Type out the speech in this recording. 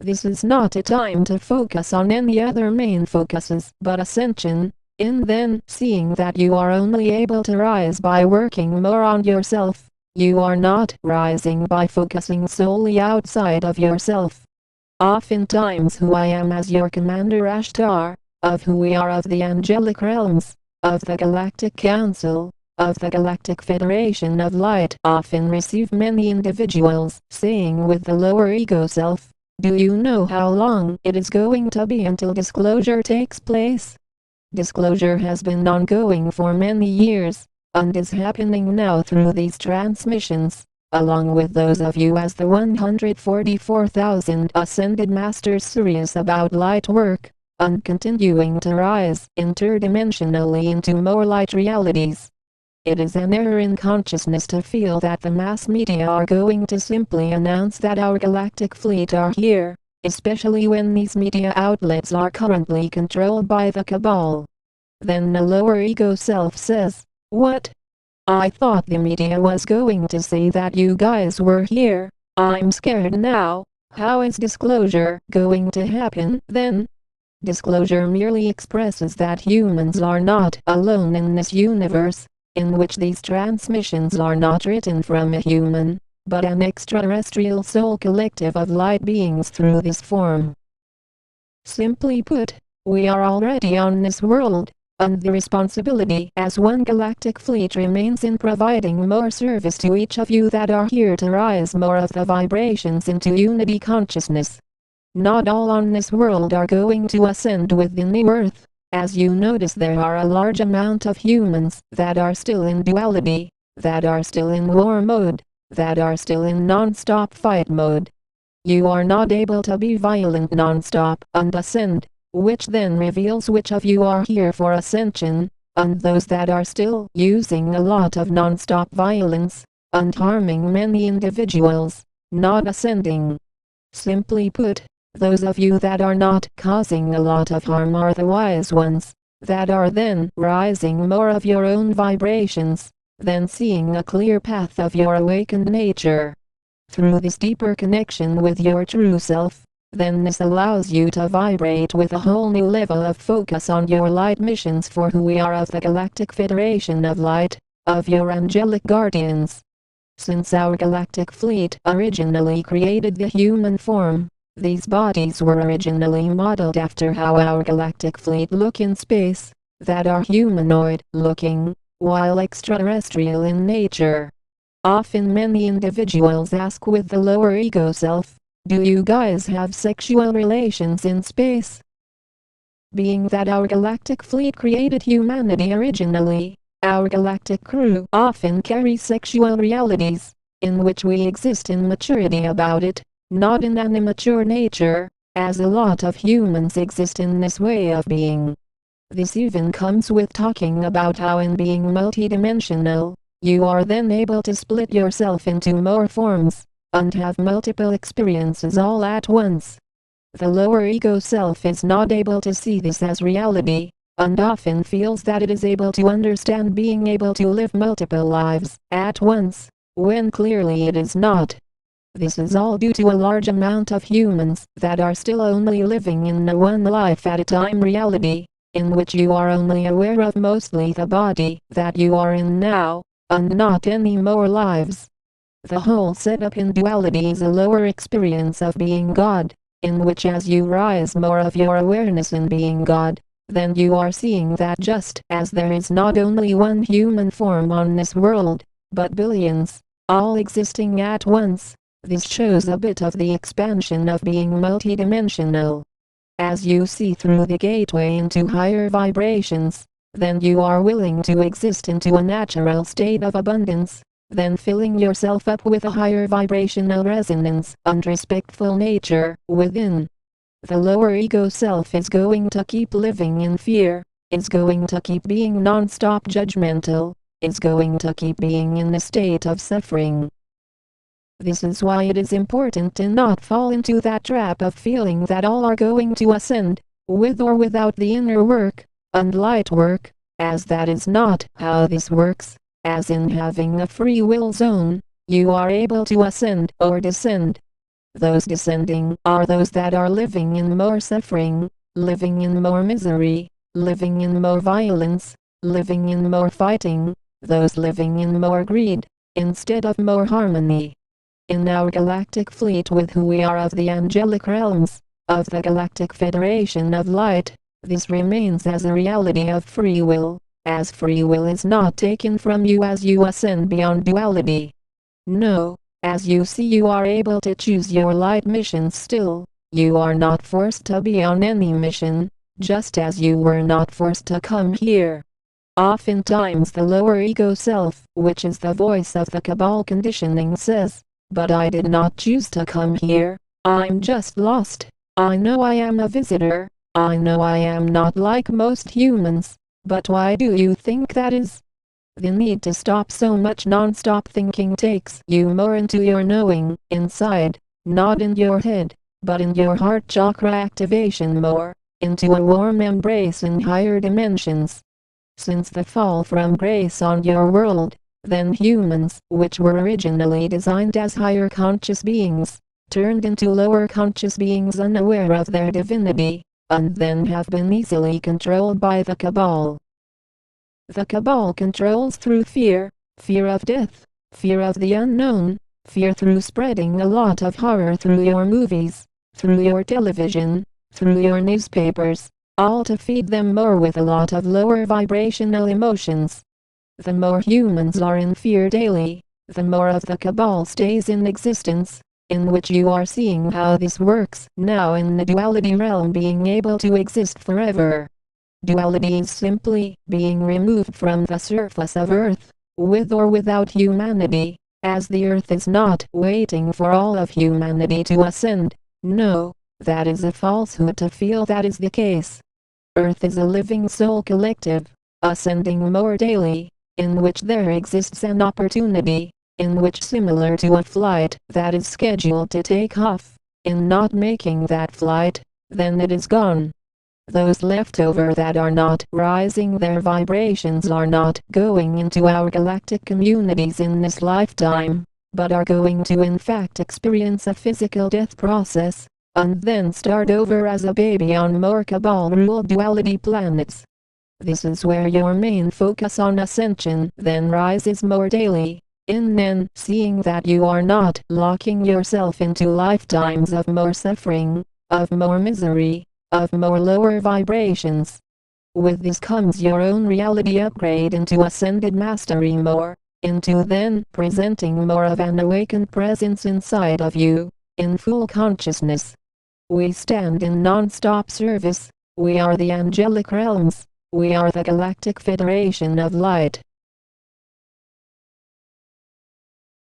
This is not a time to focus on any other main focuses but ascension. In then, seeing that you are only able to rise by working more on yourself, you are not rising by focusing solely outside of yourself. Oftentimes who I am as your Commander Ashtar, of who we are of the angelic realms, of the Galactic Council, of the Galactic Federation of Light, often receive many individuals saying with the lower ego self, "Do you know how long it is going to be until disclosure takes place?" Disclosure has been ongoing for many years, and is happening now through these transmissions, along with those of you as the 144,000 Ascended Masters serious about light work, and continuing to rise interdimensionally into more light realities. It is an error in consciousness to feel that the mass media are going to simply announce that our galactic fleet are here, especially when these media outlets are currently controlled by the Cabal. Then the lower ego self says, "What? I thought the media was going to say that you guys were here. I'm scared now. How is disclosure going to happen then?" Disclosure merely expresses that humans are not alone in this universe, in which these transmissions are not written from a human, but an extraterrestrial soul collective of light beings through this form. Simply put, we are already on this world, and the responsibility as one galactic fleet remains in providing more service to each of you that are here to rise more of the vibrations into unity consciousness. Not all on this world are going to ascend with the new earth. As you notice, there are a large amount of humans that are still in duality, that are still in war mode, that are still in non-stop fight mode. You are not able to be violent non-stop and ascend, which then reveals which of you are here for ascension, and those that are still using a lot of non-stop violence, and harming many individuals, not ascending. Simply put, those of you that are not causing a lot of harm are the wise ones, that are then rising more of your own vibrations, then seeing a clear path of your awakened nature. Through this deeper connection with your true self, then this allows you to vibrate with a whole new level of focus on your light missions for who we are of the Galactic Federation of Light, of your angelic guardians. Since our galactic fleet originally created the human form, these bodies were originally modeled after how our galactic fleet look in space, that are humanoid looking, while extraterrestrial in nature. Often many individuals ask with the lower ego self, "Do you guys have sexual relations in space?" Being that our galactic fleet created humanity originally, our galactic crew often carries sexual realities, in which we exist in maturity about it, not in an immature nature, as a lot of humans exist in this way of being. This even comes with talking about how in being multidimensional, you are then able to split yourself into more forms, and have multiple experiences all at once. The lower ego self is not able to see this as reality, and often feels that it is able to understand being able to live multiple lives at once, when clearly it is not. This is all due to a large amount of humans that are still only living in a one life at a time reality, in which you are only aware of mostly the body that you are in now, and not any more lives. The whole setup in duality is a lower experience of being God, in which as you rise more of your awareness in being God, then you are seeing that just as there is not only one human form on this world, but billions, all existing at once. This shows a bit of the expansion of being multidimensional. As you see through the gateway into higher vibrations, then you are willing to exist into a natural state of abundance, then filling yourself up with a higher vibrational resonance and respectful nature within. The lower ego self is going to keep living in fear, is going to keep being non-stop judgmental, is going to keep being in the state of suffering. This is why it is important to not fall into that trap of feeling that all are going to ascend, with or without the inner work, and light work, as that is not how this works, as in having a free will zone, you are able to ascend or descend. Those descending are those that are living in more suffering, living in more misery, living in more violence, living in more fighting, those living in more greed, instead of more harmony. In our galactic fleet with who we are of the angelic realms, of the Galactic Federation of Light, this remains as a reality of free will, as free will is not taken from you as you ascend beyond duality. No, as you see you are able to choose your light mission still, you are not forced to be on any mission, just as you were not forced to come here. Oftentimes the lower ego self, which is the voice of the Cabal conditioning, says, "But I did not choose to come here, I'm just lost. I know I am a visitor, I know I am not like most humans, but why do you think that is?" The need to stop so much non-stop thinking takes you more into your knowing, inside, not in your head, but in your heart chakra activation more, into a warm embrace in higher dimensions. Since the fall from grace on your world, then humans, which were originally designed as higher conscious beings, turned into lower conscious beings unaware of their divinity, and then have been easily controlled by the Cabal. The Cabal controls through fear, fear of death, fear of the unknown, fear through spreading a lot of horror through your movies, through your television, through your newspapers, all to feed them more with a lot of lower vibrational emotions. The more humans are in fear daily, the more of the Cabal stays in existence, in which you are seeing how this works now in the duality realm, being able to exist forever. Duality is simply being removed from the surface of Earth, with or without humanity, as the Earth is not waiting for all of humanity to ascend. No, that is a falsehood to feel that is the case. Earth is a living soul collective, ascending more daily, in which there exists an opportunity, in which, similar to a flight that is scheduled to take off, in not making that flight, then it is gone. Those left over that are not rising their vibrations are not going into our galactic communities in this lifetime, but are going to in fact experience a physical death process, and then start over as a baby on more Cabal-ruled duality planets. This is where your main focus on ascension then rises more daily, in then seeing that you are not locking yourself into lifetimes of more suffering, of more misery, of more lower vibrations. With this comes your own reality upgrade into ascended mastery more, into then presenting more of an awakened presence inside of you, in full consciousness. We stand in non-stop service, we are the angelic realms, we are the Galactic Federation of Light.